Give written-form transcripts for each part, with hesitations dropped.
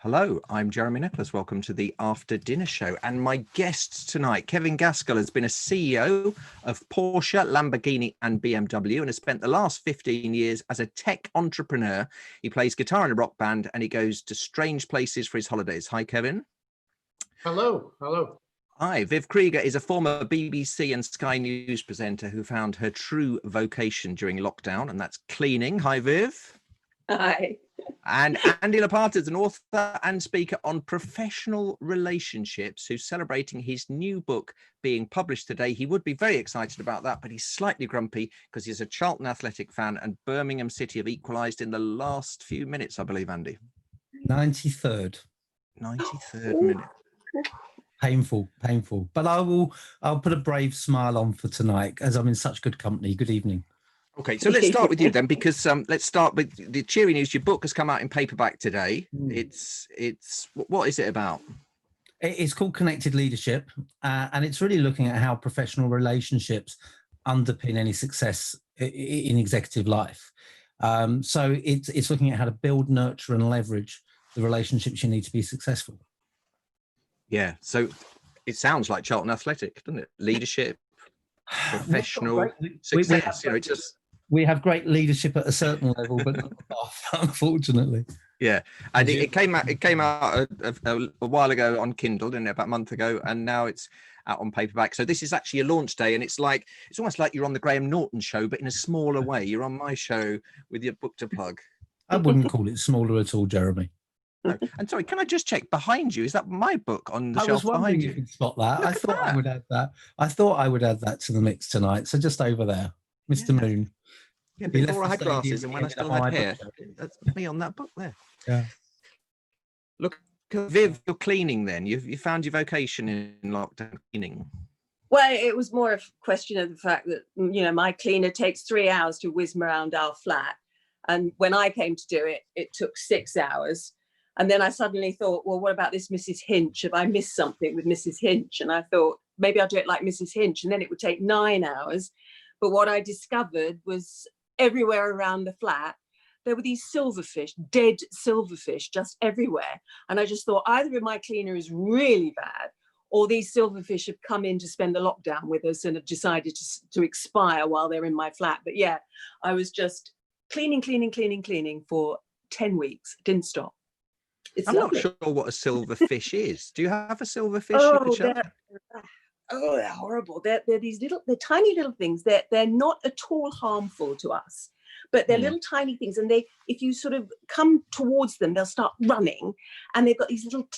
Hello, I'm Jeremy Nicholas. Welcome to the After Dinner Show. And my guest tonight, Kevin Gaskell, has been a CEO of Porsche, Lamborghini and BMW and has spent the last 15 years as a tech entrepreneur. He plays guitar in a rock band and he goes to strange places for his holidays. Hi, Kevin. Hello. Hello. Hi, Viv Creegor is a former BBC and Sky News presenter who found her true vocation during lockdown, and that's cleaning. Hi, Viv. Hi. And Andy Lopata is an author and speaker on professional relationships who's celebrating his new book being published today. He would be very excited about that, but he's slightly grumpy because he's a Charlton Athletic fan and Birmingham City have equalised in the last few minutes, I believe, Andy. 93rd. 93rd minute. Painful. But I'll put a brave smile on for tonight as I'm in such good company. Good evening. Okay, so let's start with you then, because let's start with the cheery news. Your book has come out in paperback today. It's what is it about? It's called Connected Leadership, and it's really looking at how professional relationships underpin any success in executive life. So it's looking at how to build, nurture, and leverage the relationships you need to be successful. Yeah. So it sounds like Charlton Athletic, doesn't it? Leadership, professional success. We have great leadership at a certain level, but not enough, unfortunately. Yeah, and it came out a while ago on Kindle, didn't it? About a month ago, and now it's out on paperback. So this is actually a launch day, and it's almost like you're on the Graham Norton show, but in a smaller way. You're on my show with your book to plug. I wouldn't call it smaller at all, Jeremy. No. And sorry, can I just check behind you? Is that my book on the shelf behind you? If you'd spot that. I thought I would add that. I thought I would add that to the mix tonight. So just over there, Mr. Moon. Yeah, before I had glasses and when I still had hair. That's me on that book there. Yeah. Look, Viv, you're cleaning then. You found your vocation in lockdown cleaning. Well, it was more a question of the fact that, my cleaner takes 3 hours to whiz around our flat. And when I came to do it, it took 6 hours. And then I suddenly thought, well, what about this Mrs. Hinch? Have I missed something with Mrs. Hinch? And I thought, maybe I'll do it like Mrs. Hinch. And then it would take 9 hours. But what I discovered was everywhere around the flat, there were these silverfish, dead silverfish, just everywhere. And I just thought either my cleaner is really bad or these silverfish have come in to spend the lockdown with us and have decided to expire while they're in my flat. But yeah, I was just cleaning for 10 weeks. Didn't stop. I'm lovely. Not sure what a silverfish is. Do you have a silverfish you could share? They're horrible. They're they're tiny little things. They're not at all harmful to us, but they're little tiny things. And if you sort of come towards them, they'll start running, and they've got these little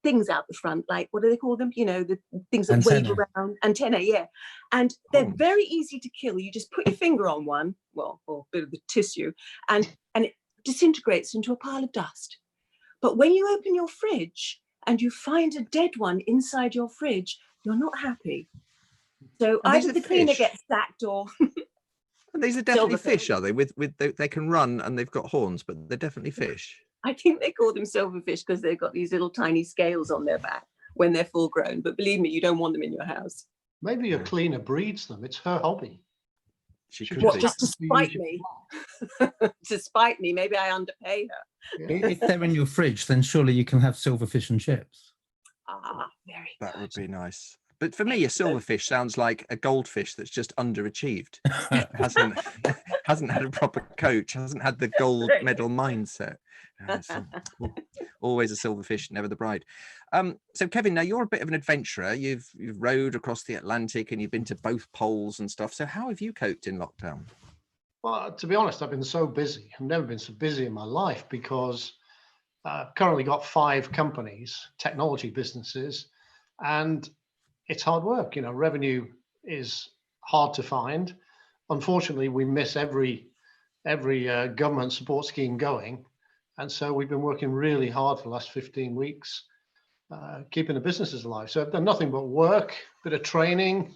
things out the front, like what do they call them? The things that wave around, antennae, yeah. And they're very easy to kill. You just put your finger on one, or a bit of the tissue, and it disintegrates into a pile of dust. But when you open your fridge and you find a dead one inside your fridge, you're not happy. So either the cleaner gets sacked or... And these are definitely fish, are they? They can run and they've got horns, but they're definitely fish. I think they call them silverfish because they've got these little tiny scales on their back when they're full grown. But believe me, you don't want them in your house. Maybe your cleaner breeds them. It's her hobby. Just to spite me? To spite me. Maybe I underpay her. Yeah. If they're in your fridge, then surely you can have silverfish and chips. Very That good. would be nice. But for me, a silverfish sounds like a goldfish that's just underachieved. hasn't had a proper coach, hasn't had the gold medal mindset. Always a silverfish, never the bride. So Kevin, now you're a bit of an adventurer. You've rowed across the Atlantic and you've been to both poles and stuff. So how have you coped in lockdown? Well, to be honest, I've been so busy. I've never been so busy in my life because I've currently got 5 companies, technology businesses, and it's hard work. Revenue is hard to find. Unfortunately, we miss every government support scheme going. And so we've been working really hard for the last 15 weeks, keeping the businesses alive. So I've done nothing but work, bit of training,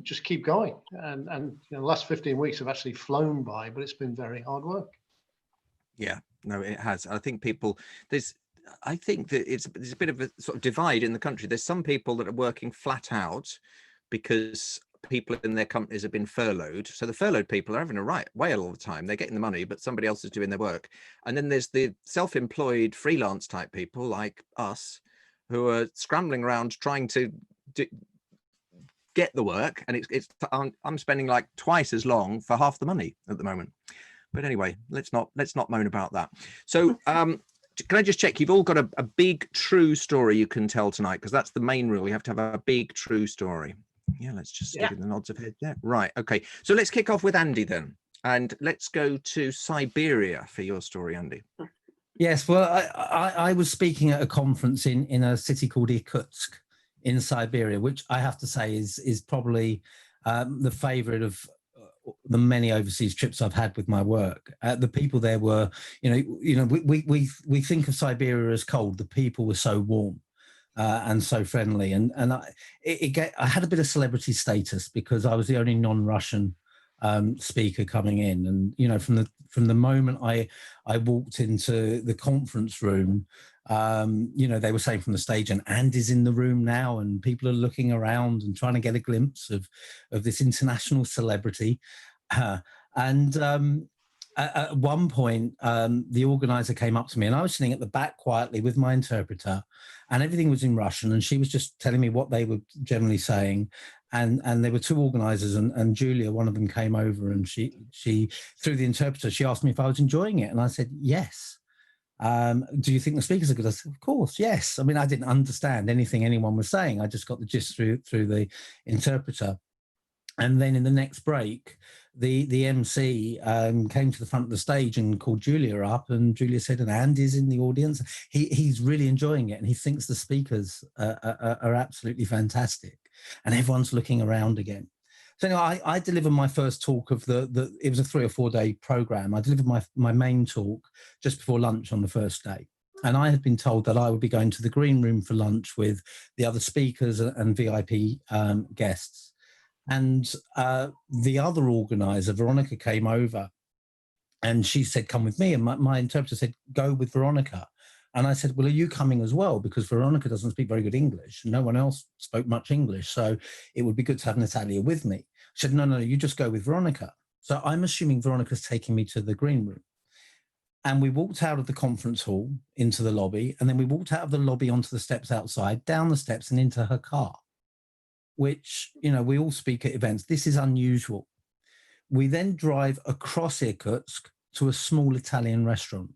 just keep going. And the last 15 weeks have actually flown by, but it's been very hard work. Yeah, no, it has. I think I think that there's a bit of a sort of divide in the country. There's some people that are working flat out because people in their companies have been furloughed. So the furloughed people are having a right whale all the time. They're getting the money, but somebody else is doing their work. And then there's the self-employed freelance type people like us who are scrambling around trying to get the work. And I'm spending like twice as long for half the money at the moment. But anyway, let's not moan about that. So can I just check, you've all got a big true story you can tell tonight, because that's the main rule. You have to have a big true story. Yeah, let's just give it the nods of head there. Right, okay. So let's kick off with Andy then. And let's go to Siberia for your story, Andy. Yes, well, I was speaking at a conference in a city called Irkutsk in Siberia, which I have to say is probably the favorite of the many overseas trips I've had with my work. The people there were, we think of Siberia as cold. The people were so warm and so friendly, and I had a bit of celebrity status because I was the only non-Russian speaker coming in, and from the moment I walked into the conference room, they were saying from the stage, and Andy's in the room now, and people are looking around and trying to get a glimpse of this international celebrity. At one point, the organizer came up to me, and I was sitting at the back quietly with my interpreter, and everything was in Russian, and she was just telling me what they were generally saying. And there were two organizers, and Julia, one of them, came over, and she through the interpreter, she asked me if I was enjoying it, and I said yes. Do you think the speakers are good? I said, of course, yes. I mean, I didn't understand anything anyone was saying. I just got the gist through the interpreter. And then in the next break, the MC came to the front of the stage and called Julia up, and Julia said, and Andy's in the audience. He's really enjoying it, and he thinks the speakers are absolutely fantastic. And everyone's looking around again. So anyway, I delivered my first talk of it was a 3 or 4 day program. I delivered my main talk just before lunch on the first day. And I had been told that I would be going to the green room for lunch with the other speakers and VIP guests. And the other organizer, Veronica, came over, and she said, come with me. And my interpreter said, go with Veronica. And I said, well, are you coming as well? Because Veronica doesn't speak very good English. No one else spoke much English. So it would be good to have Natalia with me. She said, no, you just go with Veronica. So I'm assuming Veronica's taking me to the green room. And we walked out of the conference hall into the lobby. And then we walked out of the lobby onto the steps outside, down the steps and into her car, which, we all speak at events. This is unusual. We then drive across Irkutsk to a small Italian restaurant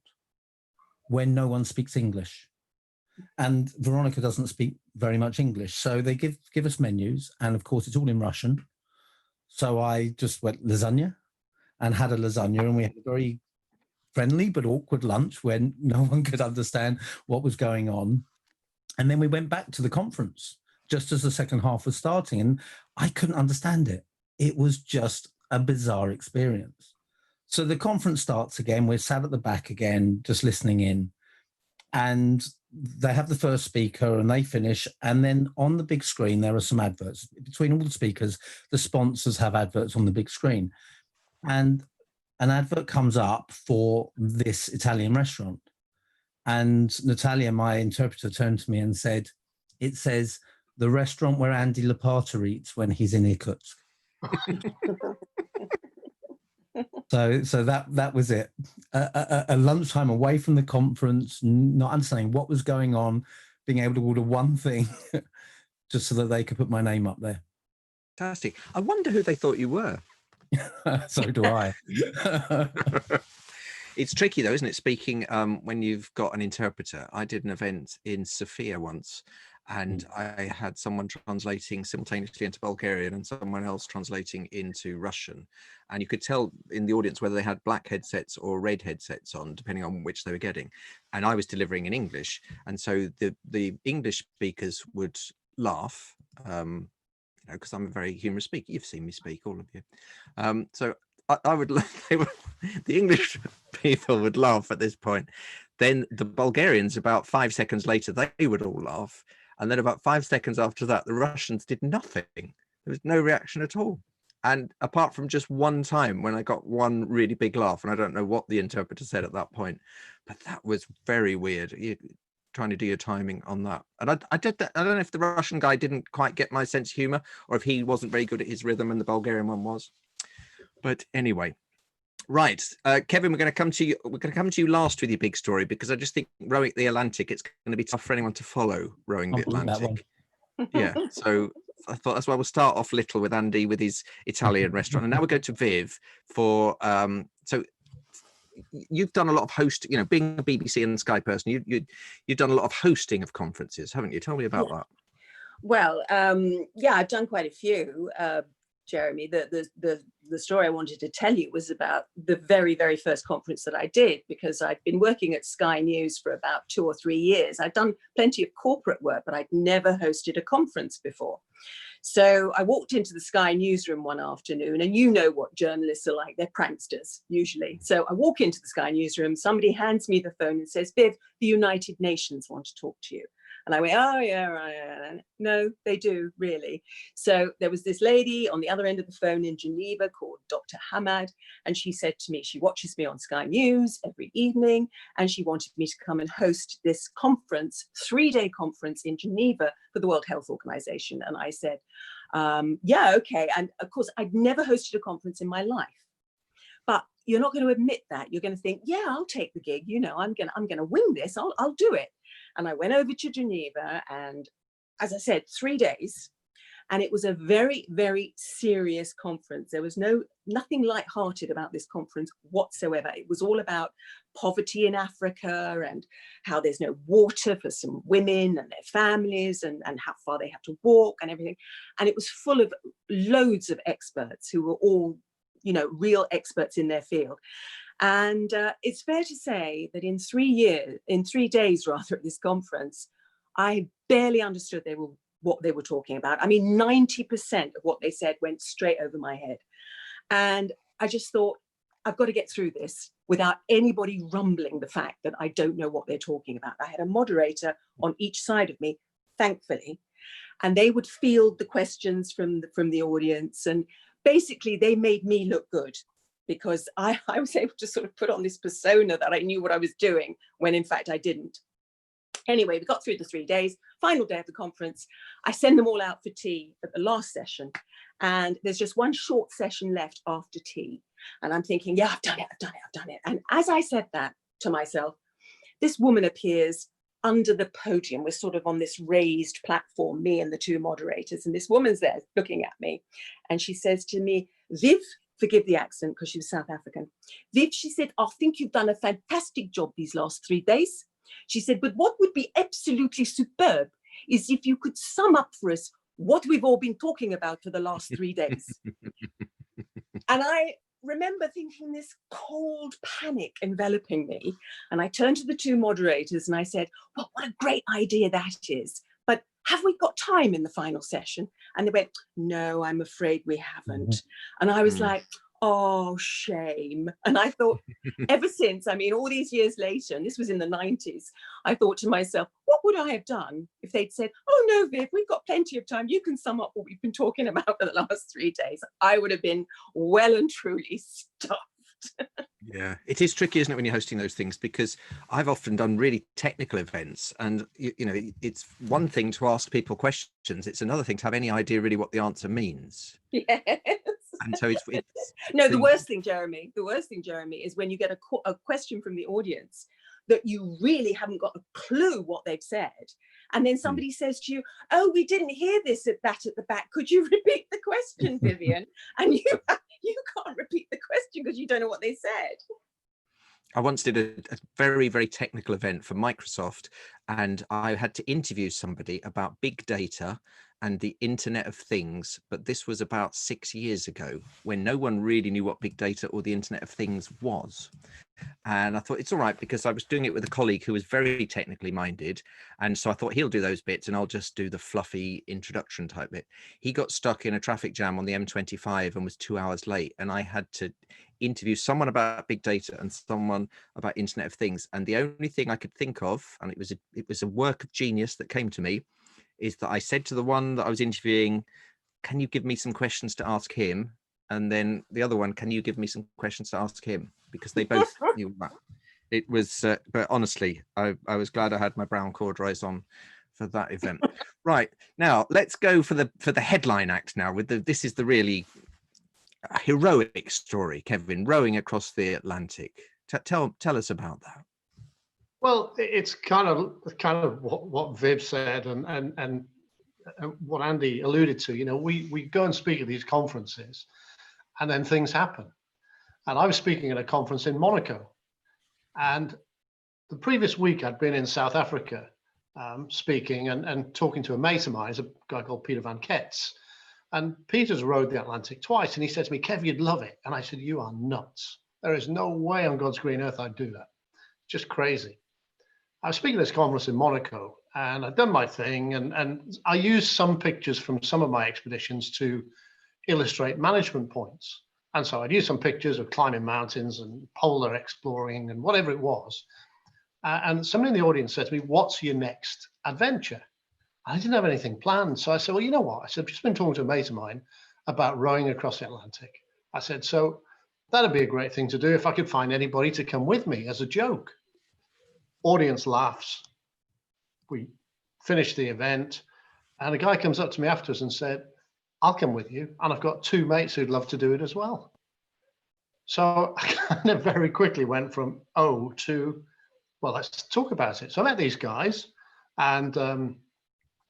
where no one speaks English. And Veronica doesn't speak very much English. So they give us menus. And of course, it's all in Russian. So I just went lasagna and had a lasagna. And we had a very friendly but awkward lunch when no one could understand what was going on. And then we went back to the conference just as the second half was starting. And I couldn't understand it. It was just a bizarre experience. So the conference starts again. We're sat at the back again, just listening in. And they have the first speaker and they finish. And then on the big screen, there are some adverts. Between all the speakers, the sponsors have adverts on the big screen. And an advert comes up for this Italian restaurant. And Natalia, my interpreter, turned to me and said, it says, the restaurant where Andy Lopata eats when he's in Irkutsk. So that was it. A lunchtime away from the conference, not understanding what was going on, being able to order one thing just so that they could put my name up there. Fantastic. I wonder who they thought you were. So do I. It's tricky though, isn't it? Speaking when you've got an interpreter. I did an event in Sofia once, and I had someone translating simultaneously into Bulgarian and someone else translating into Russian. And you could tell in the audience whether they had black headsets or red headsets on, depending on which they were getting. And I was delivering in English. And so the English speakers would laugh, because I'm a very humorous speaker. You've seen me speak, all of you. So I would, the English people would laugh at this point. Then the Bulgarians, about 5 seconds later, they would all laugh. And then about 5 seconds after that, the Russians did nothing. There was no reaction at all. And apart from just one time when I got one really big laugh, and I don't know what the interpreter said at that point, but that was very weird. trying to do your timing on that. And I did that. I don't know if the Russian guy didn't quite get my sense of humor, or if he wasn't very good at his rhythm and the Bulgarian one was. But anyway, right, Kevin, we're going to come to you. We're going to come to you last with your big story, because I just think rowing the Atlantic, it's going to be tough for anyone to follow rowing the Atlantic. Yeah, so I thought that's why we'll start off little with Andy with his Italian restaurant, and now we'll go to Viv for so you've done a lot of hosting, you know, being a BBC and Sky person, you've done a lot of hosting of conferences, haven't you? Tell me about that. Well, yeah, I've done quite a few, Jeremy. The story I wanted to tell you was about the very, very first conference that I did, because I'd been working at Sky News for about 2 or 3 years. I'd done plenty of corporate work, but I'd never hosted a conference before. So I walked into the Sky newsroom one afternoon, and you know what journalists are like, they're pranksters usually. So I walk into the Sky newsroom, somebody hands me the phone and says, Viv, the United Nations want to talk to you. And I went, oh yeah, right. No, they do really. So there was this lady on the other end of the phone in Geneva called Dr. Hamad. And she said to me, she watches me on Sky News every evening, and she wanted me to come and host this conference, 3-day conference in Geneva for the World Health Organization. And I said, yeah, okay. And of course, I'd never hosted a conference in my life. But you're not going to admit that. You're going to think, yeah, I'll take the gig. You know, I'm going to wing this. I'll do it. And I went over to Geneva, and as I said, 3 days. And it was a very, very serious conference. There was nothing lighthearted about this conference whatsoever. It was all about poverty in Africa and how there's no water for some women and their families, and how far they have to walk and everything. And it was full of loads of experts who were all, you know, real experts in their field. And it's fair to say that in 3 days rather, at this conference, I barely understood what they were talking about. I mean, 90% of what they said went straight over my head. And I just thought, I've got to get through this without anybody rumbling the fact that I don't know what they're talking about. I had a moderator on each side of me, thankfully, and they would field the questions from the audience. And basically, they made me look good, because I was able to sort of put on this persona that I knew what I was doing, when in fact I didn't. Anyway, we got through the 3 days, final day of the conference. I send them all out for tea at the last session. And there's just one short session left after tea. And I'm thinking, yeah, I've done it. And as I said that to myself, this woman appears under the podium. We're sort of on this raised platform, me and the 2 moderators. And this woman's there looking at me. And she says to me, Viv, forgive the accent because she was South African. Viv, she said, I think you've done a fantastic job these last 3 days. She said, but what would be absolutely superb is if you could sum up for us what we've all been talking about for the last 3 days. And I remember thinking this cold panic enveloping me. And I turned to the 2 moderators and I said, well, what a great idea that is. But have we got time in the final session? And they went, no, I'm afraid we haven't. And I was like, oh, shame. And I thought, ever since, I mean, all these years later, and this was in the 90s, I thought to myself, what would I have done if they'd said, oh, no, Viv, we've got plenty of time. You can sum up what we've been talking about for the last 3 days. I would have been well and truly stuffed. Yeah, it is tricky, isn't it, when you're hosting those things, because I've often done really technical events, and you know, it's one thing to ask people questions, it's another thing to have any idea really what the answer means. Yes. And so it's no, the worst thing, Jeremy, is when you get a question from the audience that you really haven't got a clue what they've said, and then somebody says to you, oh, we didn't hear this at the back, could you repeat the question, Vivian? And you can't repeat the question because you don't know what they said. I once did a very, very technical event for Microsoft, and I had to interview somebody about big data and the Internet of Things. But this was about 6 years ago, when no one really knew what big data or the Internet of Things was. And I thought it's all right, because I was doing it with a colleague who was very technically minded. And so I thought he'll do those bits and I'll just do the fluffy introduction type bit. He got stuck in a traffic jam on the M25 and was 2 hours late. And I had to interview someone about big data and someone about Internet of Things. And the only thing I could think of, and it was a work of genius that came to me, is that I said to the one that I was interviewing, can you give me some questions to ask him? And then the other one, can you give me some questions to ask him? Because they both knew that. It was, but honestly, I was glad I had my brown corduroys on for that event. Right, now let's go for the headline act now. This is the really heroic story, Kevin, rowing across the Atlantic. Tell us about that. Well, it's kind of what Viv said and what Andy alluded to. You know, we go and speak at these conferences, and then things happen. And I was speaking at a conference in Monaco, and the previous week I'd been in South Africa speaking and talking to a mate of mine, a guy called Peter Van Ketz. And Peter's rowed the Atlantic twice, and he said to me, "Kev, you'd love it." And I said, "You are nuts. There is no way on God's green earth I'd do that. Just crazy." I was speaking at this conference in Monaco, and I'd done my thing, and I used some pictures from some of my expeditions to illustrate management points. And so I'd use some pictures of climbing mountains and polar exploring and whatever it was. And somebody in the audience said to me, "What's your next adventure?" I didn't have anything planned. So I said, "Well, you know what?" I said, "I've just been talking to a mate of mine about rowing across the Atlantic." I said, "So that'd be a great thing to do if I could find anybody to come with me as a joke." Audience laughs. We finished the event, and a guy comes up to me afterwards and said, "I'll come with you, and I've got two mates who'd love to do it as well." So I kind of very quickly went from oh to, well, let's talk about it. So I met these guys, and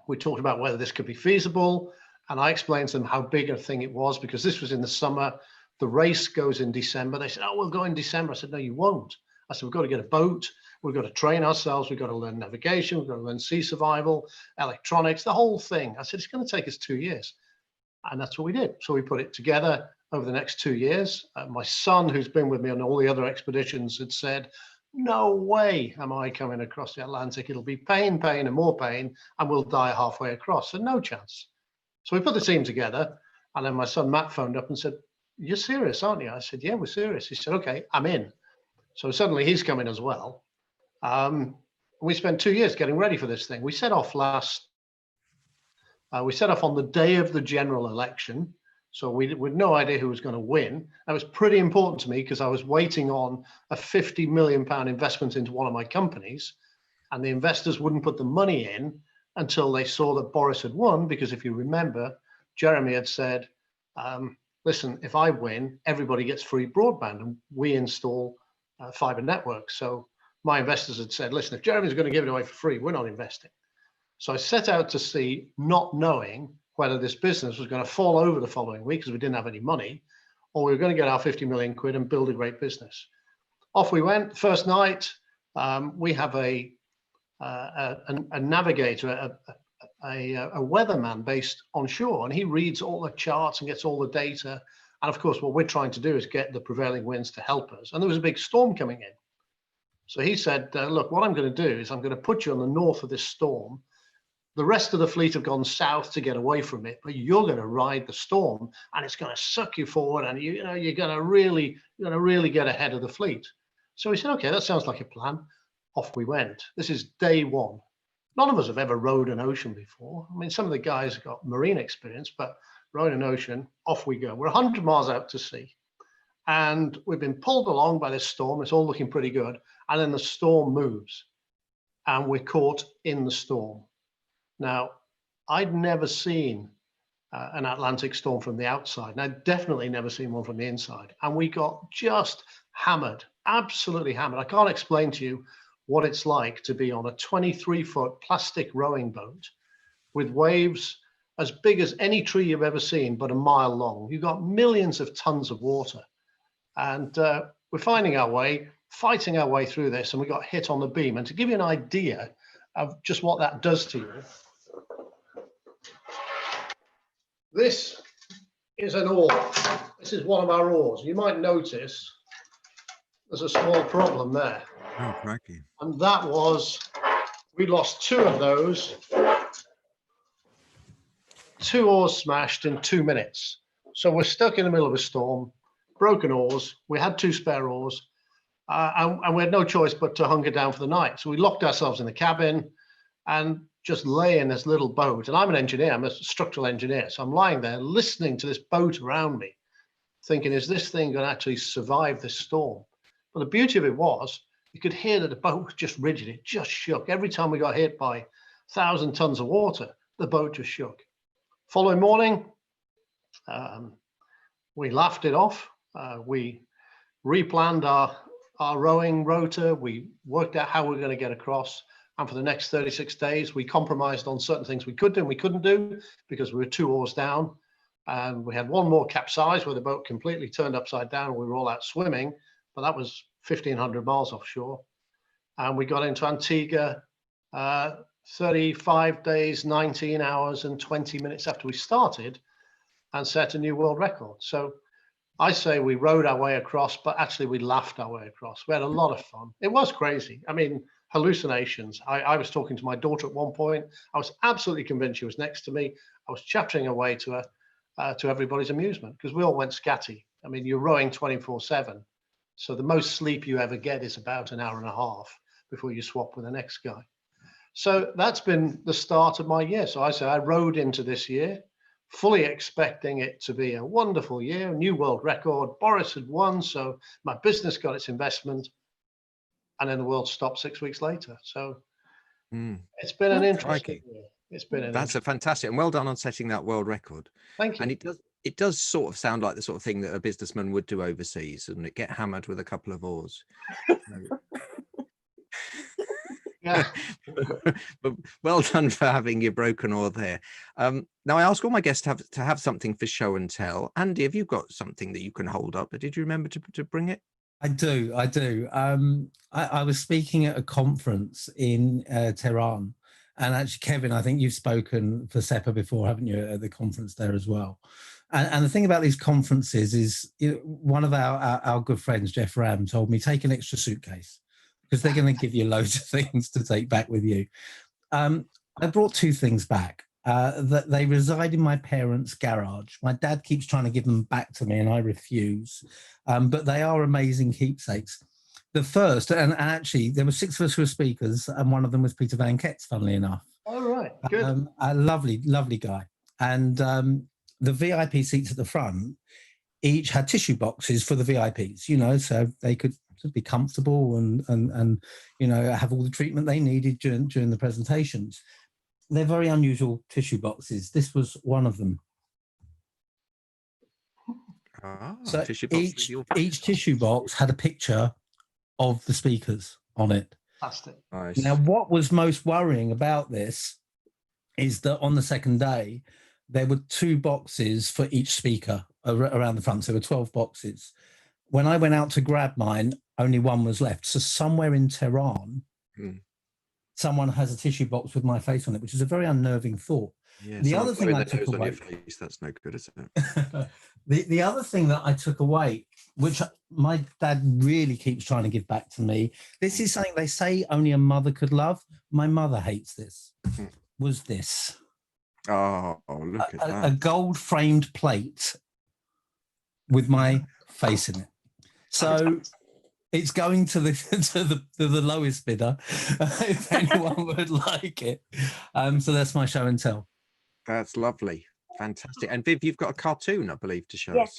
we talked about whether this could be feasible, and I explained to them how big a thing it was, because this was in the summer. The race goes in December. They said, "Oh, we'll go in December." I said, "No, you won't." I said, "We've got to get a boat. We've got to train ourselves. We've got to learn navigation. We've got to learn sea survival, electronics, the whole thing." I said, "It's going to take us 2 years." And that's what we did. So we put it together over the next 2 years. My son, who's been with me on all the other expeditions, had said, "No way am I coming across the Atlantic. It'll be pain, pain, and more pain, and we'll die halfway across." So no chance. So we put the team together, and then my son Matt phoned up and said, "You're serious, aren't you?" I said, "Yeah, we're serious." He said, "Okay, I'm in." So suddenly he's coming as well. We spent 2 years getting ready for this thing. We set off on the day of the general election. So we had no idea who was going to win. That was pretty important to me because I was waiting on a £50 million investment into one of my companies, and the investors wouldn't put the money in until they saw that Boris had won. Because if you remember, Jeremy had said, "Listen, if I win, everybody gets free broadband, and we install fiber networks." So my investors had said, "Listen, if Jeremy's going to give it away for free, we're not investing." So I set out to sea, not knowing whether this business was going to fall over the following week because we didn't have any money, or we were going to get our 50 million quid and build a great business. Off we went. First night, we have a navigator, a weatherman based on shore, and he reads all the charts and gets all the data. And of course, what we're trying to do is get the prevailing winds to help us. And there was a big storm coming in. So he said, "Look, what I'm going to do is I'm going to put you on the north of this storm. The rest of the fleet have gone south to get away from it, but you're going to ride the storm, and it's going to suck you forward, and you're going to really get ahead of the fleet." So we said, "Okay, that sounds like a plan." Off we went. This is day one. None of us have ever rowed an ocean before. I mean, some of the guys have got marine experience, but rowing an ocean, off we go. We're 100 miles out to sea, and we've been pulled along by this storm. It's all looking pretty good, and then the storm moves, and we're caught in the storm. Now, I'd never seen an Atlantic storm from the outside, and I'd definitely never seen one from the inside. And we got just hammered, absolutely hammered. I can't explain to you what it's like to be on a 23-foot plastic rowing boat with waves as big as any tree you've ever seen, but a mile long. You've got millions of tons of water. And we're finding our way, fighting our way through this, and we got hit on the beam. And to give you an idea of just what that does to you, this is an oar. This is one of our oars. You might notice there's a small problem there. Oh, crikey. And that was, we lost two of those. 2 oars smashed in 2 minutes. So we're stuck in the middle of a storm, broken oars. We had 2 spare oars, and we had no choice but to hunker down for the night. So we locked ourselves in the cabin and just lay in this little boat. And I'm an engineer, I'm a structural engineer. So I'm lying there listening to this boat around me, thinking, is this thing going to actually survive this storm? But the beauty of it was, You could hear that the boat was just rigid. It just shook. Every time we got hit by 1,000 tons of water, the boat just shook. Following morning, we laughed it off. We replanned our rowing rotor. We worked out how we were going to get across. And for the next 36 days, we compromised on certain things we could do and we couldn't do because we were 2 oars down. And we had one more capsize where the boat completely turned upside down. We were all out swimming, but that was 1,500 miles offshore. And we got into Antigua 35 days, 19 hours and 20 minutes after we started and set a new world record. So I say we rowed our way across, but actually we laughed our way across. We had a lot of fun. It was crazy. I mean, hallucinations. I was talking to my daughter at one point. I was absolutely convinced she was next to me. I was chattering away to her, to everybody's amusement, because we all went scatty. I mean, you're rowing 24/7. So the most sleep you ever get is about an hour and a half before you swap with the next guy. So that's been the start of my year. So I say I rowed into this year, fully expecting it to be a wonderful year, a new world record. Boris had won, so my business got its investment, and then the world stopped 6 weeks later. So it's been an interesting year. It's been That's a fantastic, and well done on setting that world record. Thank you. And it does sort of sound like the sort of thing that a businessman would do overseas, and it get hammered with a couple of oars. Yeah. But well done for having your broken oar there. Now I ask all my guests to have something for show and tell. Andy, have you got something that you can hold up? Did you remember to bring it? I do. I was speaking at a conference in Tehran, and actually, Kevin, I think you've spoken for SEPA before, haven't you, at the conference there as well? And the thing about these conferences is, one of our good friends, Jeff Ram, told me, take an extra suitcase, because they're going to give you loads of things to take back with you. I brought 2 things back. That they reside in my parents' garage. My dad keeps trying to give them back to me and I refuse. But they are amazing keepsakes. The first, and actually there were 6 of us who were speakers, and one of them was Peter Van Ketz, funnily enough. All right, good. A lovely, lovely guy. And the VIP seats at the front each had tissue boxes for the VIPs, so they could be comfortable and have all the treatment they needed during the presentations. They're very unusual tissue boxes. This was one of them. So each tissue box had a picture of the speakers on it. Fantastic. Nice. Now, what was most worrying about this is that on the second day, there were 2 boxes for each speaker around the front. So there were 12 boxes. When I went out to grab mine, only 1 was left. So somewhere in Tehran, someone has a tissue box with my face on it, which is a very unnerving thought. Yeah, the other thing I took away, face, that's no good, is it? the other thing that I took away, which my dad really keeps trying to give back to me, this is something they say only a mother could love. My mother hates this. Was this? Oh, look at that! A gold framed plate with my face in it. So it's going to the lowest bidder if anyone would like it. So that's my show and tell. That's lovely. Fantastic. And Viv, you've got a cartoon, I believe, to show us. Yes,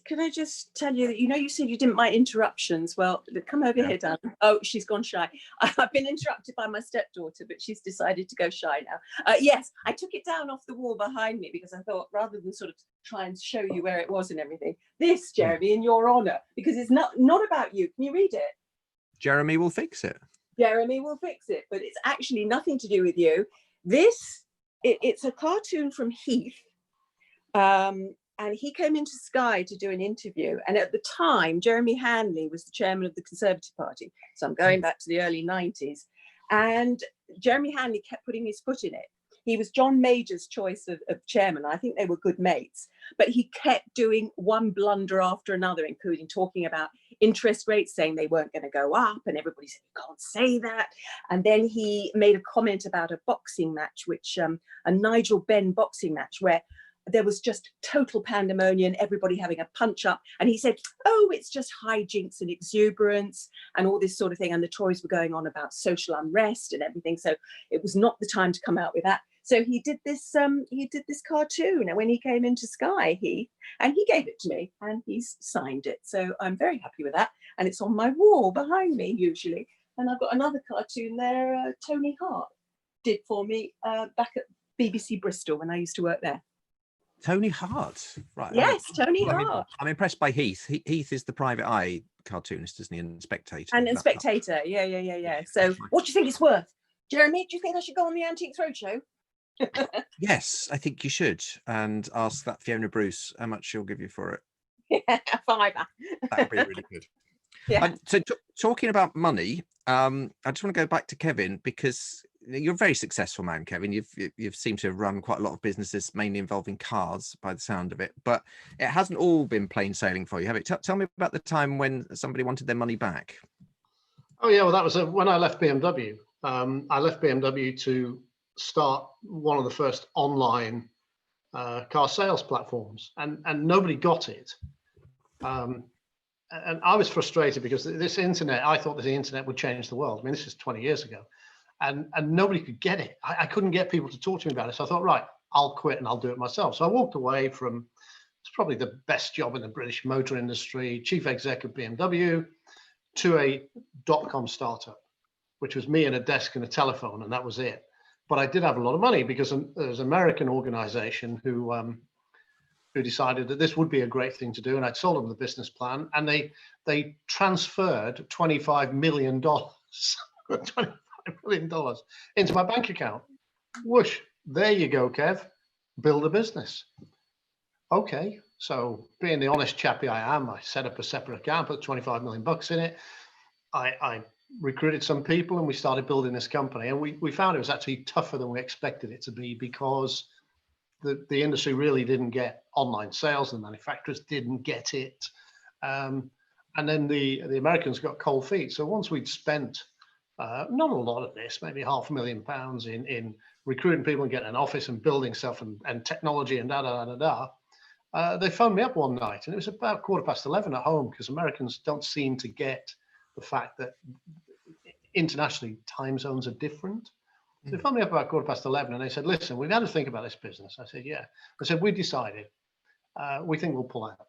can I just tell you that, you said you didn't mind interruptions. Well, come over here, Dan. Oh, she's gone shy. I've been interrupted by my stepdaughter, but she's decided to go shy now. Yes, I took it down off the wall behind me because I thought, rather than sort of try and show you where it was and everything, this, Jeremy, in your honor, because it's not about you. Can you read it? Jeremy will fix it. Jeremy will fix it, but it's actually nothing to do with you. It's a cartoon from Heath. And he came into Sky to do an interview. And at the time, Jeremy Hanley was the chairman of the Conservative Party. So I'm going back to the early 90s. And Jeremy Hanley kept putting his foot in it. He was John Major's choice of chairman. I think they were good mates. But he kept doing one blunder after another, including talking about interest rates, saying they weren't going to go up. And everybody said, you can't say that. And then he made a comment about a boxing match, a Nigel Benn boxing match, where there was just total pandemonium, everybody having a punch up. And he said, oh, it's just hijinks and exuberance and all this sort of thing. And the Tories were going on about social unrest and everything. So it was not the time to come out with that. So he did this cartoon when he came into Sky, and he gave it to me and he's signed it. So I'm very happy with that. and it's on my wall behind me usually. And I've got another cartoon there, Tony Hart did for me back at BBC Bristol when I used to work there. Tony Hart, right? Yes, Tony Hart. I'm impressed by Heath. Heath is the Private Eye cartoonist, isn't he? And Spectator. And in Spectator, yeah. So, what do you think it's worth, Jeremy? Do you think I should go on the Antiques Roadshow? Yes, I think you should, and ask that Fiona Bruce how much she'll give you for it. Yeah, £5. That would be really good. Yeah. So talking about money, I just want to go back to Kevin, because you're a very successful man, Kevin. You've seemed to have run quite a lot of businesses, mainly involving cars by the sound of it, but it hasn't all been plain sailing for you, have it? Tell me about the time when somebody wanted their money back. Oh yeah, well that was when I left BMW. I left BMW to start one of the first online car sales platforms, and nobody got it. And I was frustrated because this internet, I thought that the internet would change the world. I mean, this is 20 years ago, and nobody could get it. I couldn't get people to talk to me about it. So I thought, right, I'll quit and I'll do it myself. So I walked away from, it's probably the best job in the British motor industry, chief exec of BMW, to a dot-com startup, which was me and a desk and a telephone, and that was it. But I did have a lot of money because there's an American organization who decided that this would be a great thing to do, and I'd sold them the business plan, and they transferred $25 million, $25 million into my bank account. Whoosh, there you go, Kev, build a business. Okay, so being the honest chappy I am, I set up a separate account, put 25 million bucks in it. I recruited some people and we started building this company, and we found it was actually tougher than we expected it to be, because the industry really didn't get online sales, and the manufacturers didn't get it. And then the Americans got cold feet. So once we'd spent not a lot of this, maybe £500,000 in recruiting people and getting an office and building stuff and technology and they phoned me up one night, and it was about 11:15 at home, because Americans don't seem to get the fact that internationally time zones are different. They phoned me up about 11:15 and they said, listen, we've had to think about this business. I said, yeah. I said, we decided, we think we'll pull out.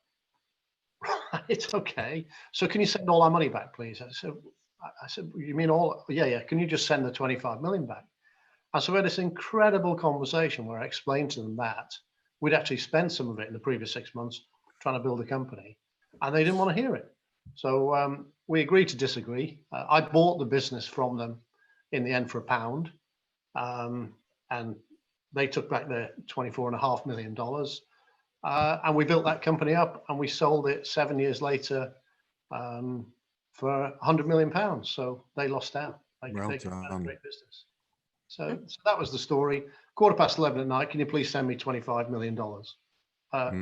It's okay. So can you send all our money back, please? I said, you mean all? Yeah. Can you just send the 25 million back? And so we had this incredible conversation where I explained to them that we'd actually spent some of it in the previous 6 months trying to build a company, and they didn't want to hear it. So we agreed to disagree. I bought the business from them in the end for £1. And they took back their $24.5 million. And we built that company up, and we sold it 7 years later for £100 million. So they lost out. They got a great business. So that was the story. 11:15 at night. Can you please send me $25 million? No. I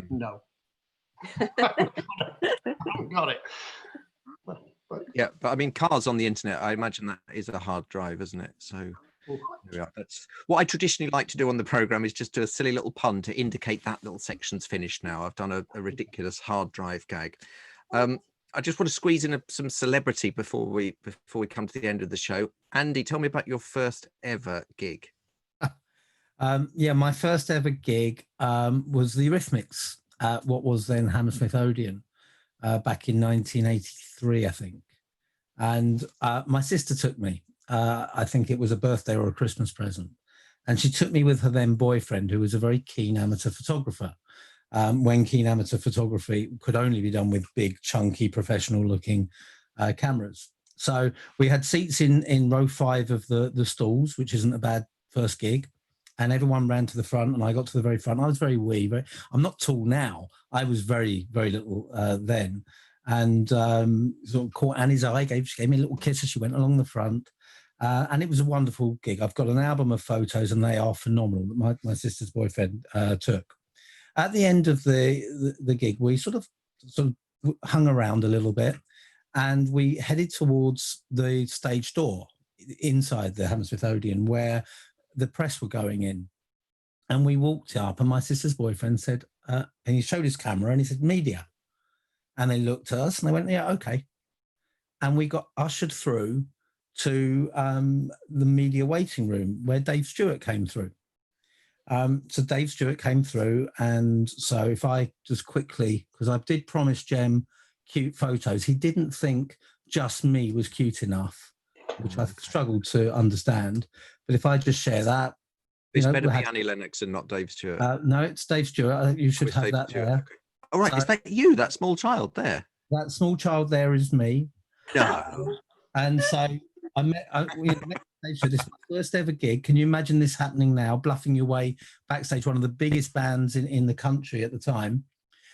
haven't got it. Yeah, but I mean, cars on the internet, I imagine that is a hard drive, isn't it? So yeah, that's what I traditionally like to do on the program, is just do a silly little pun to indicate that little section's finished now. I've done a ridiculous hard drive gag. I just want to squeeze in some celebrity before we come to the end of the show. Andy, tell me about your first ever gig. Yeah, my first ever gig was the Eurythmics at what was then Hammersmith Odeon back in 1983, I think. And my sister took me. I think it was a birthday or a Christmas present. And she took me with her then boyfriend, who was a very keen amateur photographer. When keen amateur photography could only be done with big, chunky, professional-looking cameras. So we had seats in row 5 of the stalls, which isn't a bad first gig. And everyone ran to the front, and I got to the very front. I was very wee. I'm not tall now. I was very, very little then. And sort of caught Annie's eye, she gave me a little kiss as she went along the front. And it was a wonderful gig. I've got an album of photos, and they are phenomenal, that my sister's boyfriend took. At the end of the gig, we sort of hung around a little bit, and we headed towards the stage door inside the Hammersmith Odeon, where the press were going in. And we walked up, and my sister's boyfriend said, and he showed his camera, and he said, media. And they looked at us, and they went, yeah, okay. And we got ushered through to the media waiting room, where Dave Stewart came through. So Dave Stewart came through, and so if I just quickly, because I did promise Jem cute photos. He didn't think just me was cute enough, which I struggled to understand. But if I just share that, it's better be Annie Lennox and not Dave Stewart. No, it's Dave Stewart. You should have that there. Okay. All right, is that you, that small child there? That small child there is me. No. And so we met Dave Stewart. This is my first ever gig. Can you imagine this happening now, bluffing your way backstage, one of the biggest bands in the country at the time.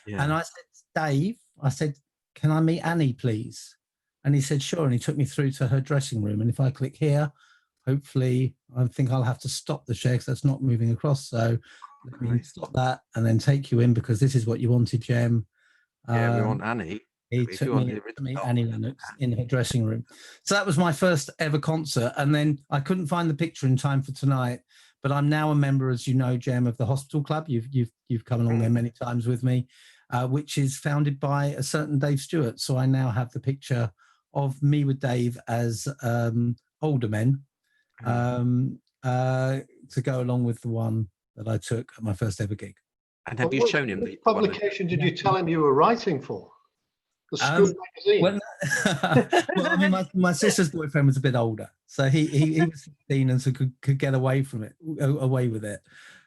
Yeah. And I said, Dave, I said, can I meet Annie, please? And he said, sure. And he took me through to her dressing room. And if I click here, hopefully, I think I'll have to stop the share because that's not moving across. So let me stop that and then take you in because this is what you wanted, Jem. Yeah, we want Annie. He took me to meet Annie Lennox in her dressing room. So that was my first ever concert. And then I couldn't find the picture in time for tonight. But I'm now a member, as you know, Jem, of the Hospital Club. You've come along there many times with me, which is founded by a certain Dave Stewart. So I now have the picture of me with Dave as older men. To go along with the one that I took at my first ever gig. And have you shown him the publication? Did you tell him you were writing for? The school magazine? Well, I mean, my sister's boyfriend was a bit older, so he was 16 and so could get away with it.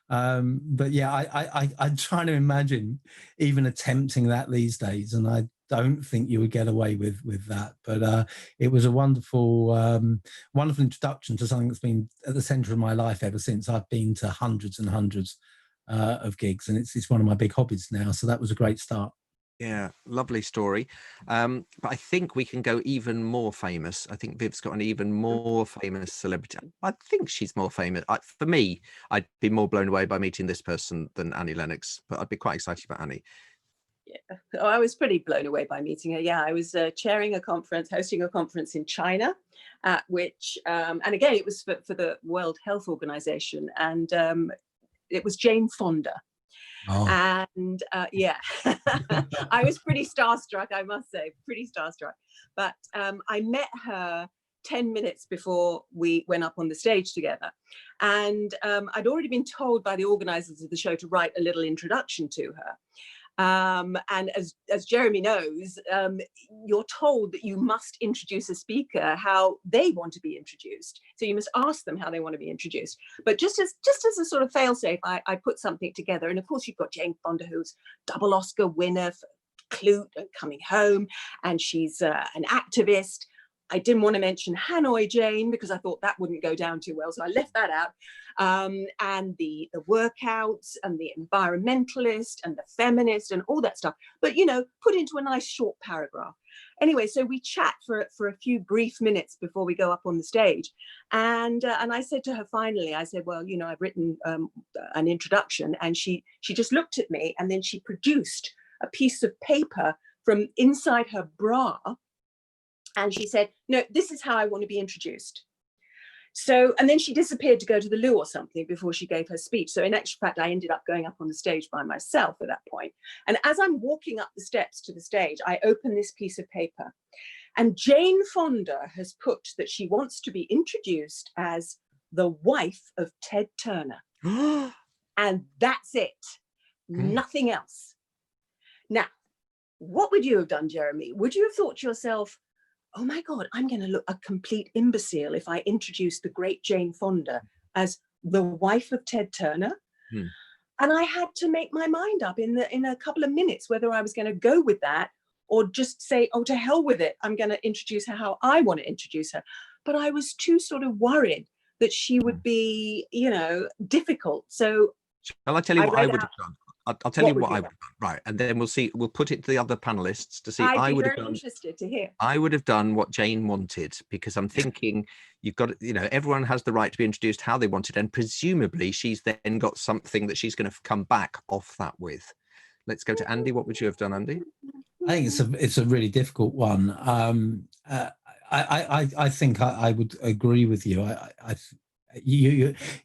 But yeah, I'm trying to imagine even attempting that these days, and I don't think you would get away with that. But it was a wonderful introduction to something that's been at the centre of my life ever since. I've been to hundreds and hundreds of gigs, and it's one of my big hobbies now. So that was a great start. Yeah, lovely story. But I think we can go even more famous. I think Viv's got an even more famous celebrity. I think she's more famous. For me, I'd be more blown away by meeting this person than Annie Lennox, but I'd be quite excited about Annie. Yeah, I was pretty blown away by meeting her. Yeah, I was hosting a conference in China, at which, and again, it was for the World Health Organization, and it was Jane Fonda. Oh. And yeah, I was pretty starstruck, I must say, pretty starstruck. But I met her 10 minutes before we went up on the stage together. And I'd already been told by the organizers of the show to write a little introduction to her. And as Jeremy knows, you're told that you must introduce a speaker how they want to be introduced. So you must ask them how they want to be introduced. But just as a sort of fail-safe, I put something together. And of course, you've got Jane Fonda, who's double Oscar winner for Clute and Coming Home, and she's an activist. I didn't want to mention Hanoi Jane because I thought that wouldn't go down too well, so I left that out. And the workouts and the environmentalist and the feminist and all that stuff, but put into a nice short paragraph. Anyway, so we chat for a few brief minutes before we go up on the stage, and I said to her finally, I said, well, I've written an introduction, and she just looked at me, and then she produced a piece of paper from inside her bra. And she said, no, this is how I want to be introduced. So, and then she disappeared to go to the loo or something before she gave her speech. So in actual fact, I ended up going up on the stage by myself at that point. And as I'm walking up the steps to the stage, I open this piece of paper. And Jane Fonda has put that she wants to be introduced as the wife of Ted Turner. And that's it. Nothing else. Now, what would you have done, Jeremy? Would you have thought to yourself, oh my God, I'm going to look a complete imbecile if I introduce the great Jane Fonda as the wife of Ted Turner? And I had to make my mind up in a couple of minutes whether I was going to go with that or just say, oh, to hell with it. I'm going to introduce her how I want to introduce her. But I was too sort of worried that she would be, difficult. So shall I tell you what I would have done? I'll tell you what I would have done. Right. And then we'll see. We'll put it to the other panelists to see. I'd be very interested to hear. I would have done what Jane wanted, because I'm thinking you've got, everyone has the right to be introduced how they wanted. And presumably she's then got something that she's going to come back off that with. Let's go to Andy. What would you have done, Andy? I think it's a really difficult one. I think I would agree with you.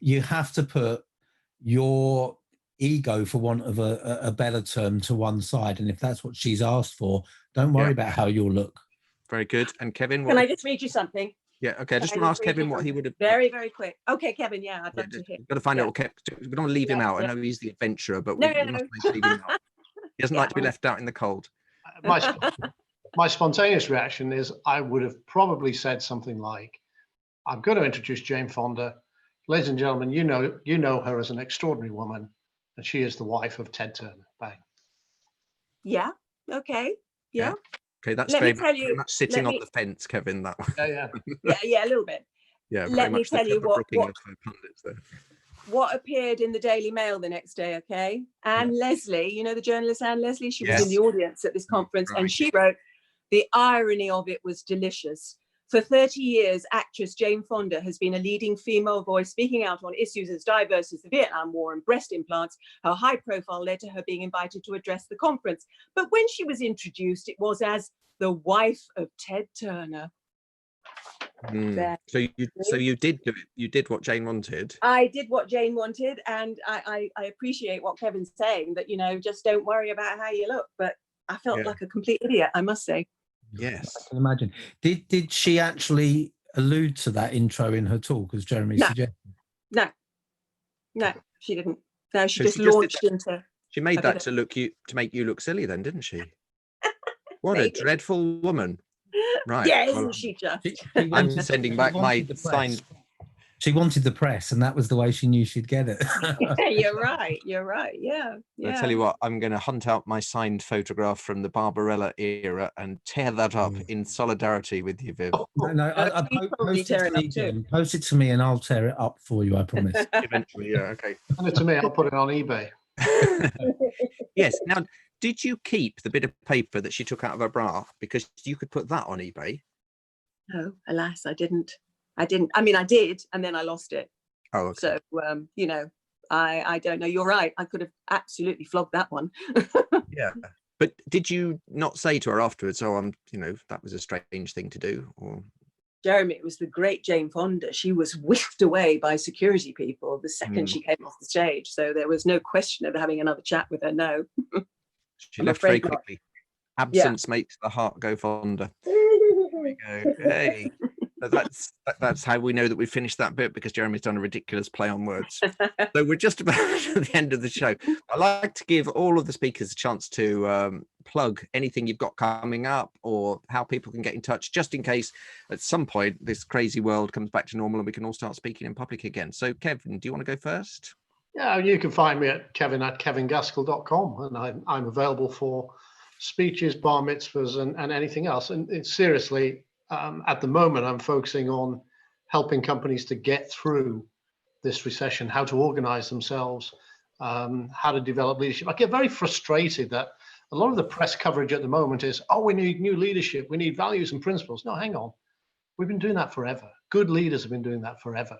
You have to put your ego, for want of a better term, to one side, and if that's what she's asked for, don't worry about how you'll look. Very good. And Kevin, can I just read you something? Yeah, okay. I just want to ask Kevin what he would have. Very, very quick. Okay, Kevin. Yeah, I'd love to hear. We've got to find out what Kevin. We don't want to leave him out. I know he's the adventurer, but we must leave him out. He doesn't like to be left out in the cold. My spontaneous reaction is I would have probably said something like, I'm going to introduce Jane Fonda. Ladies and gentlemen, you know her as an extraordinary woman, and she is the wife of Ted Turner. Bang. Yeah. Okay. Yeah. Okay, that's Let very, me tell very you. much sitting on the fence, Kevin. That one. Yeah. Yeah, a little bit. Yeah, very Let me much tell the you Pepper Brooking what of pundits there. what appeared in the Daily Mail the next day. Okay, Anne Leslie, you know the journalist Anne Leslie. She was in the audience at this conference, and she wrote, "The irony of it was delicious. For 30 years, actress Jane Fonda has been a leading female voice speaking out on issues as diverse as the Vietnam War and breast implants. Her high profile led to her being invited to address the conference. But when she was introduced, it was as the wife of Ted Turner." So you did do it. You did what Jane wanted. I did what Jane wanted, and I appreciate what Kevin's saying, that, you know, just don't worry about how you look. But I felt like a complete idiot, I must say. Yes, I can imagine. Did she actually allude to that intro in her talk, as Jeremy suggested? No, she didn't. No, she just launched into. She made that to make you look silly, then, didn't she? What a dreadful woman! Right. Yeah, isn't she just? I'm sending back my signed. She wanted the press, and that was the way she knew she'd get it. You're right. Yeah. I tell you what, I'm going to hunt out my signed photograph from the Barbarella era and tear that up in solidarity with you, Viv. No, post it to me, Jim. Post it to me, and I'll tear it up for you. I promise. Eventually, yeah. Okay. Send it to me. I'll put it on eBay. Yes. Now, did you keep the bit of paper that she took out of her bra, because you could put that on eBay? No, alas, I didn't. I mean, I did, and then I lost it. Oh, okay. So, you know, I don't know. You're right. I could have absolutely flogged that one. Yeah. But did you not say to her afterwards, "Oh, you know, that was a strange thing to do"? Or Jeremy, it was the great Jane Fonda. She was whisked away by security people the second she came off the stage. So there was no question of having another chat with her. No. She left very quickly. Absence makes the heart go fonder. There we go. Hey. That's how we know that we've finished that bit, because Jeremy's done a ridiculous play on words. So we're just about at the end of the show. I like to give all of the speakers a chance to plug anything you've got coming up, or how people can get in touch, just in case at some point this crazy world comes back to normal and we can all start speaking in public again. So Kevin, do you want to go first? Yeah, you can find me at kevin@kevingaskell.com, and I'm available for speeches, bar mitzvahs, and anything else. And seriously, at the moment, I'm focusing on helping companies to get through this recession, how to organize themselves, how to develop leadership. I get very frustrated that a lot of the press coverage at the moment is, oh, we need new leadership, we need values and principles. No, hang on. We've been doing that forever. Good leaders have been doing that forever.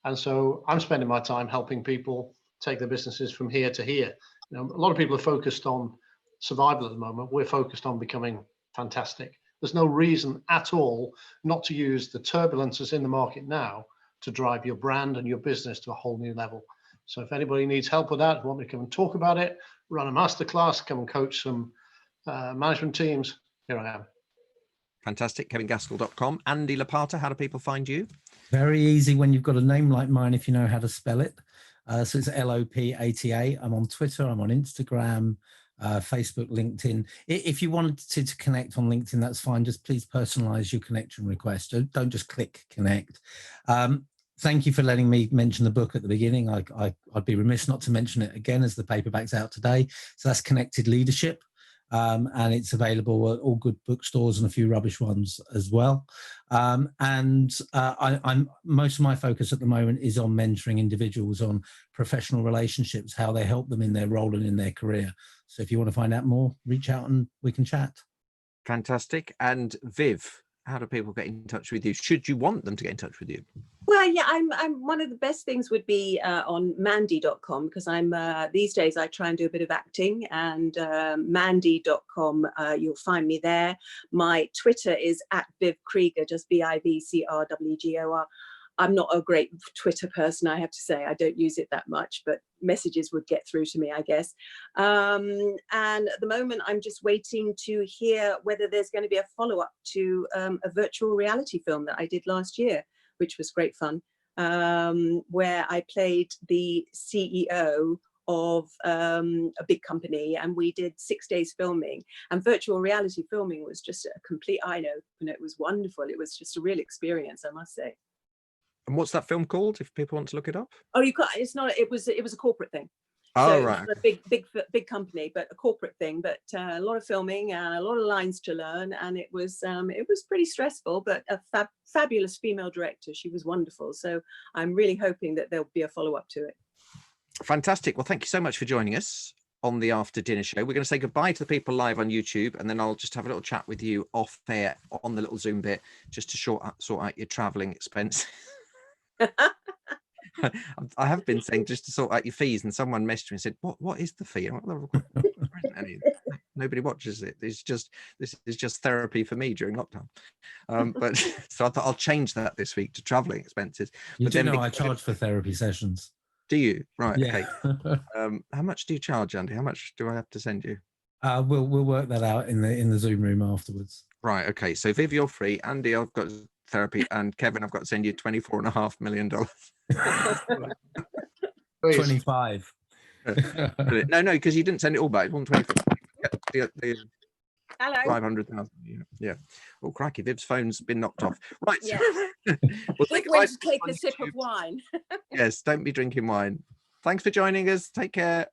And so I'm spending my time helping people take their businesses from here to here. You know, a lot of people are focused on survival at the moment. We're focused on becoming fantastic. There's no reason at all not to use the turbulences in the market now to drive your brand and your business to a whole new level. So if anybody needs help with that, want me to come and talk about it, run a masterclass, come and coach some management teams, here I am. Fantastic. KevinGaskell.com. Andy Lopata, how do people find you? Very easy when you've got a name like mine, if you know how to spell it. So it's Lopata. I'm on Twitter, I'm on Instagram, Facebook, LinkedIn. If you wanted to connect on LinkedIn, that's fine. Just please personalize your connection request. Don't just click connect. Thank you for letting me mention the book at the beginning. I'd be remiss not to mention it again, as the paperback's out today. So that's Connected Leadership. And it's available at all good bookstores and a few rubbish ones as well. I'm most of my focus at the moment is on mentoring individuals on professional relationships, how they help them in their role and in their career. So if you want to find out more, reach out and we can chat. Fantastic. And Viv, how do people get in touch with you? Should you want them to get in touch with you? Well, yeah, I'm one of the best things would be on mandy.com, because I'm these days I try and do a bit of acting, and mandy.com, you'll find me there. My Twitter is at Viv Creegor, just VIVCRWGOR. I'm not a great Twitter person, I have to say. I don't use it that much, but messages would get through to me, I guess. And at the moment, I'm just waiting to hear whether there's going to be a follow-up to a virtual reality film that I did last year, which was great fun, where I played the CEO of a big company, and we did 6 days filming, and virtual reality filming was just a complete eye-opener. It was wonderful. It was just a real experience, I must say. And what's that film called, if people want to look it up? Oh, you can't, it's not, it was a corporate thing. Oh, So right. a big company, but a corporate thing, but a lot of filming and a lot of lines to learn. And it was pretty stressful, but a fabulous female director. She was wonderful. So I'm really hoping that there'll be a follow-up to it. Fantastic. Well, thank you so much for joining us on the After Dinner Show. We're going to say goodbye to the people live on YouTube, and then I'll just have a little chat with you off air on the little Zoom bit, just to sort out your traveling expense. I have been saying just to sort out your fees, and someone messaged me and said, what is the fee? Nobody watches it. This is just therapy for me during lockdown. But so I thought I'll change that this week to traveling expenses. You but do then know I charge for therapy sessions. Do you? Right. Yeah. Okay. How much do you charge, Andy? How much do I have to send you? We'll work that out in the Zoom room afterwards. Right. Okay. So Viv, you're free. Andy, I've got therapy, and Kevin, I've got to send you $24.5 million. 25. No, because you didn't send it all back. It wasn't 25. Hello. 500,000. Yeah. Oh, crikey! Viv's phone's been knocked off. Right. Yeah. Well, Viv went to take a sip of wine. Yes. Don't be drinking wine. Thanks for joining us. Take care.